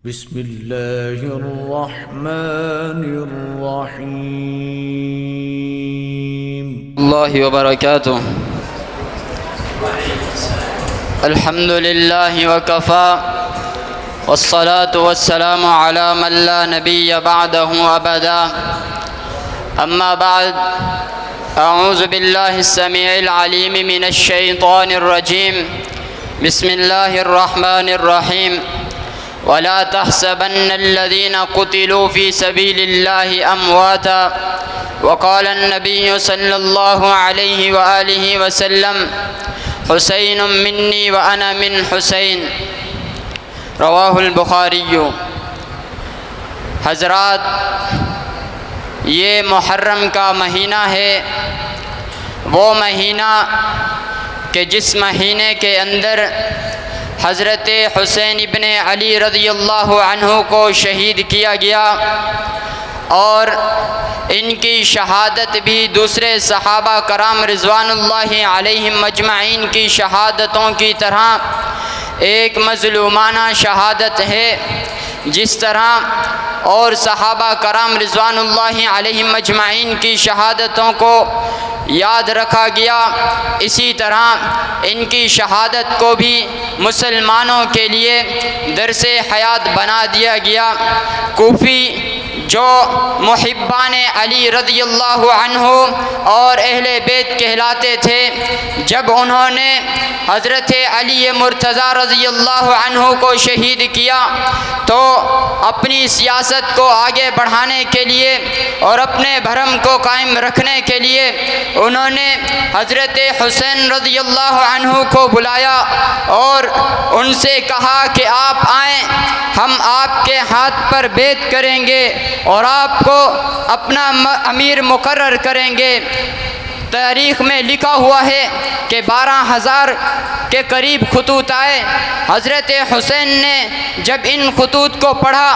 بسم الله الرحمن الرحيم. الله وبركاته. الحمد لله وكفى والصلاة والسلام على من لا نبي بعده أبدا. أما بعد، أعوذ بالله السميع العليم من الشيطان الرجيم. بسم الله الرحمن الرحيم. ولا تحسبن الذين قتلوا في سبيل الله أمواتا. وقال النبي صلى الله عليه وآله وسلم: حسين مني وأنا من حسين. رواہ البخاری. حضرات، یہ محرم کا مہینہ ہے، وہ مہینہ کہ جس مہینے کے اندر حضرت حسین ابن علی رضی اللہ عنہ کو شہید کیا گیا، اور ان کی شہادت بھی دوسرے صحابہ کرام رضوان اللہ علیہم مجمعین کی شہادتوں کی طرح ایک مظلومانہ شہادت ہے. جس طرح اور صحابہ کرام رضوان اللہ علیہم مجمعین کی شہادتوں کو یاد رکھا گیا، اسی طرح ان کی شہادت کو بھی مسلمانوں کے لیے درس حیات بنا دیا گیا. کوفی جو محبان علی رضی اللہ عنہ اور اہل بیت کہلاتے تھے، جب انہوں نے حضرت علی مرتضیٰ رضی اللہ عنہ کو شہید کیا تو اپنی سیاست کو آگے بڑھانے کے لیے اور اپنے بھرم کو قائم رکھنے کے لیے انہوں نے حضرت حسین رضی اللہ عنہ کو بلایا اور ان سے کہا کہ آپ آئیں، ہم آپ کے ہاتھ پر بیعت کریں گے اور آپ کو اپنا امیر مقرر کریں گے. تاریخ میں لکھا ہوا ہے کہ 12,000 کے قریب خطوط آئے. حضرت حسین نے جب ان خطوط کو پڑھا،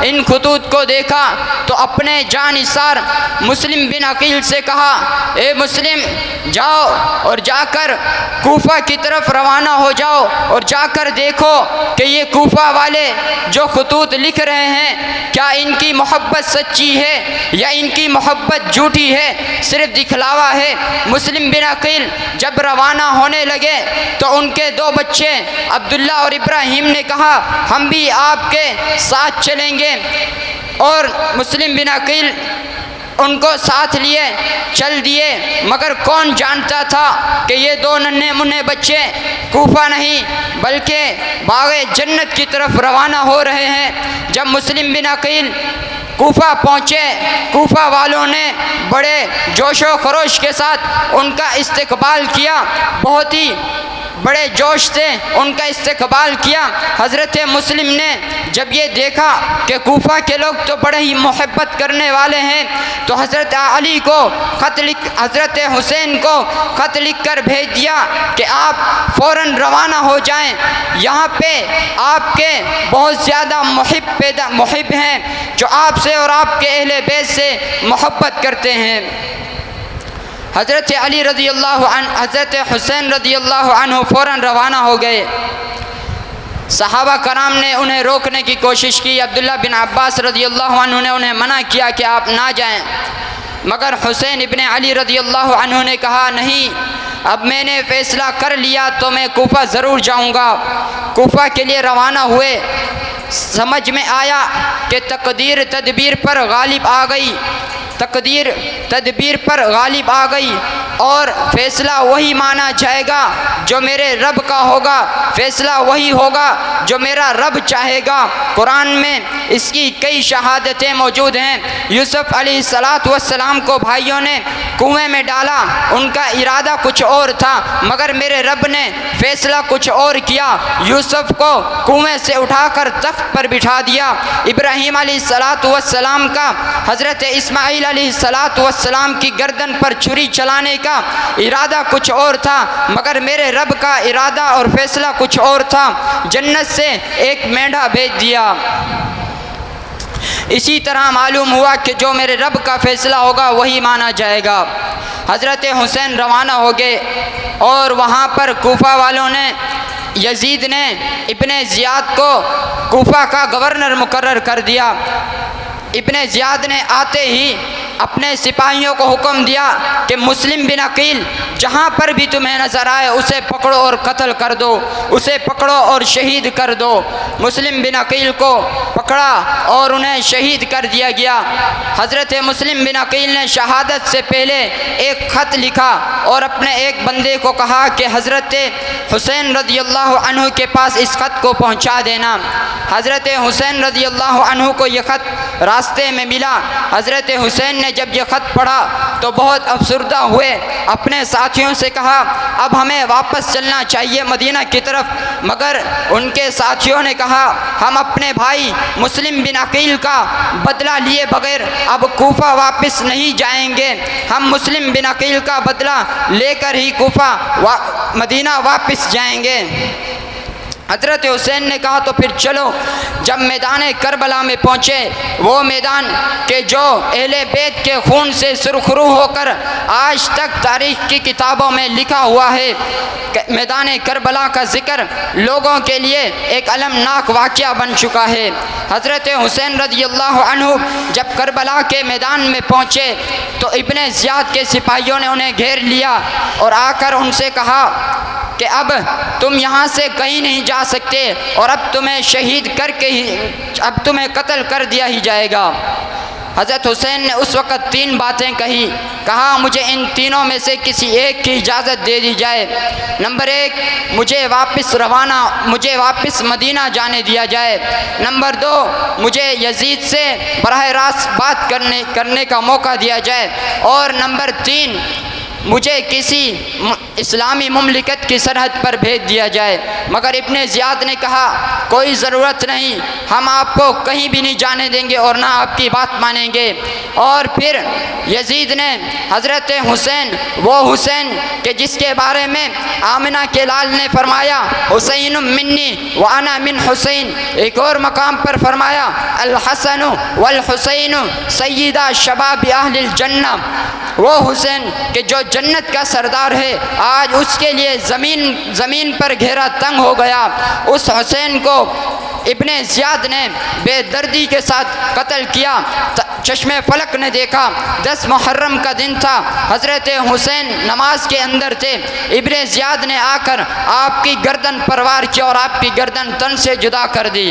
ان خطوط کو دیکھا تو اپنے جانثار مسلم بن عقیل سے کہا: اے مسلم، جاؤ اور جا کر کوفہ کی طرف روانہ ہو جاؤ اور جا کر دیکھو کہ یہ کوفہ والے جو خطوط لکھ رہے ہیں کیا ان کی محبت سچی ہے یا ان کی محبت جھوٹی ہے، صرف دکھلاوا ہے. مسلم بن عقیل جب روانہ ہونے لگے تو ان کے 2 بچے عبداللہ اور ابراہیم نے کہا: ہم بھی آپ کے ساتھ چلیں گے. اور مسلم بن عقیل ان کو ساتھ لیے چل دیے، مگر کون جانتا تھا کہ یہ 2 ننھے منھے بچے کوفہ نہیں بلکہ باغ جنت کی طرف روانہ ہو رہے ہیں. جب مسلم بن عقیل کوفہ پہنچے، کوفہ والوں نے بڑے جوش و خروش کے ساتھ ان کا استقبال کیا، بہت ہی بڑے جوش سے ان کا استقبال کیا. حضرت مسلم نے جب یہ دیکھا کہ کوفہ کے لوگ تو بڑے ہی محبت کرنے والے ہیں تو حضرت علی کو حضرت حسین کو خط لکھ کر بھیج دیا کہ آپ فوراً روانہ ہو جائیں. یہاں پہ آپ کے بہت زیادہ محب ہیں جو آپ سے اور آپ کے اہل بیت سے محبت کرتے ہیں. حضرت علی رضی اللہ عنہ، حضرت حسین رضی اللہ عنہ فوراً روانہ ہو گئے. صحابہ کرام نے انہیں روکنے کی کوشش کی. عبداللہ بن عباس رضی اللہ عنہ نے انہیں منع کیا کہ آپ نہ جائیں، مگر حسین ابن علی رضی اللہ عنہ نے کہا: نہیں، اب میں نے فیصلہ کر لیا تو میں کوفہ ضرور جاؤں گا. کوفہ کے لیے روانہ ہوئے. سمجھ میں آیا کہ تقدیر تدبیر پر غالب آ گئی، تقدیر تدبیر پر غالب آ گئی اور فیصلہ وہی مانا جائے گا جو میرے رب کا ہوگا، فیصلہ وہی ہوگا جو میرا رب چاہے گا. قرآن میں اس کی کئی شہادتیں موجود ہیں. یوسف علیہ السلام کو بھائیوں نے کنویں میں ڈالا، ان کا ارادہ کچھ اور تھا مگر میرے رب نے فیصلہ کچھ اور کیا. یوسف کو کنویں سے اٹھا کر تخت پر بٹھا دیا. ابراہیم علیہ السلام کا حضرت اسماعیل علیہ السلام کی گردن پر چھری چلانے کا ارادہ کچھ اور تھا مگر میرے رب کا ارادہ اور فیصلہ کچھ اور تھا. جنت سے ایک مینڈھا بھیج دیا. اسی طرح معلوم ہوا کہ جو میرے رب کا فیصلہ ہوگا وہی مانا جائے گا. حضرت حسین روانہ ہو گئے اور وہاں پر کوفہ والوں نے یزید نے ابن زیاد کو کوفہ کا گورنر مقرر کر دیا۔ ابن زیاد نے آتے ہی اپنے سپاہیوں کو حکم دیا کہ مسلم بن عقیل جہاں پر بھی تمہیں نظر آئے اسے پکڑو اور قتل کر دو، اسے پکڑو اور شہید کر دو۔ مسلم بن عقیل کو پکڑا اور انہیں شہید کر دیا گیا۔ حضرت مسلم بن عقیل نے شہادت سے پہلے ایک خط لکھا اور اپنے ایک بندے کو کہا کہ حضرت حسین رضی اللہ عنہ کے پاس اس خط کو پہنچا دینا۔ حضرت حسین رضی اللہ عنہ کو یہ خط راستے میں ملا۔ حضرت حسین نے جب یہ خط پڑھا تو بہت افسردہ ہوئے، اپنے ساتھیوں سے کہا اب ہمیں واپس چلنا چاہیے مدینہ کی طرف، مگر ان کے ساتھیوں نے کہا ہم اپنے بھائی مسلم بن عقیل کا بدلہ لیے بغیر اب کوفہ واپس نہیں جائیں گے، ہم مسلم بن عقیل کا بدلہ لے کر ہی کوفہ مدینہ واپس جائیں گے۔ حضرت حسین نے کہا تو پھر چلو۔ جب میدان کربلا میں پہنچے، وہ میدان کہ جو اہل بیت کے خون سے سرخرو ہو کر آج تک تاریخ کی کتابوں میں لکھا ہوا ہے، میدان کربلا کا ذکر لوگوں کے لیے ایک المناک واقعہ بن چکا ہے۔ حضرت حسین رضی اللہ عنہ جب کربلا کے میدان میں پہنچے تو ابن زیاد کے سپاہیوں نے انہیں گھیر لیا اور آ کر ان سے کہا کہ اب تم یہاں سے کہیں نہیں جا سکتے اور اب تمہیں شہید کر کے ہی اب تمہیں قتل کر دیا ہی جائے گا۔ حضرت حسین نے اس وقت 3 باتیں کہا مجھے ان تینوں میں سے کسی ایک کی اجازت دے دی جائے۔ نمبر 1 مجھے واپس مدینہ جانے دیا جائے۔ نمبر 2 مجھے یزید سے براہ راست بات کرنے کا موقع دیا جائے۔ اور نمبر 3 مجھے کسی اسلامی مملکت کی سرحد پر بھیج دیا جائے۔ مگر ابن زیاد نے کہا کوئی ضرورت نہیں، ہم آپ کو کہیں بھی نہیں جانے دیں گے اور نہ آپ کی بات مانیں گے۔ اور پھر یزید نے حضرت حسین، وہ حسین کہ جس کے بارے میں آمنہ کے لال نے فرمایا حسین منی وانا من حسین، ایک اور مقام پر فرمایا الحسن والحسین سیدہ شباب اہل الجنہ، وہ حسین کہ جو جنت کا سردار ہے آج اس کے لیے زمین پر گھیرا تنگ ہو گیا۔ اس حسین کو ابن زیاد نے بے دردی کے ساتھ قتل کیا۔ چشم فلک نے دیکھا 10 محرم کا دن تھا، حضرت حسین نماز کے اندر تھے، ابن زیاد نے آ کر آپ کی گردن پروار کی اور آپ کی گردن تن سے جدا کر دی۔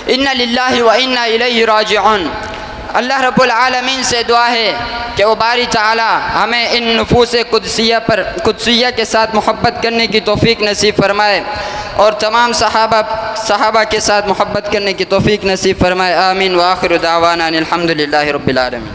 اِنَّ لِلَّهِ وَإِنَّا إِلَيْهِ راجعون۔ اللہ رب العالمین سے دعا ہے کہ وہ باری تعالی ہمیں ان نفوس قدسیہ کے ساتھ محبت کرنے کی توفیق نصیب فرمائے اور تمام صحابہ کے ساتھ محبت کرنے کی توفیق نصیب فرمائے۔ آمین۔ وآخر دعوانا الحمدللہ رب العالمین۔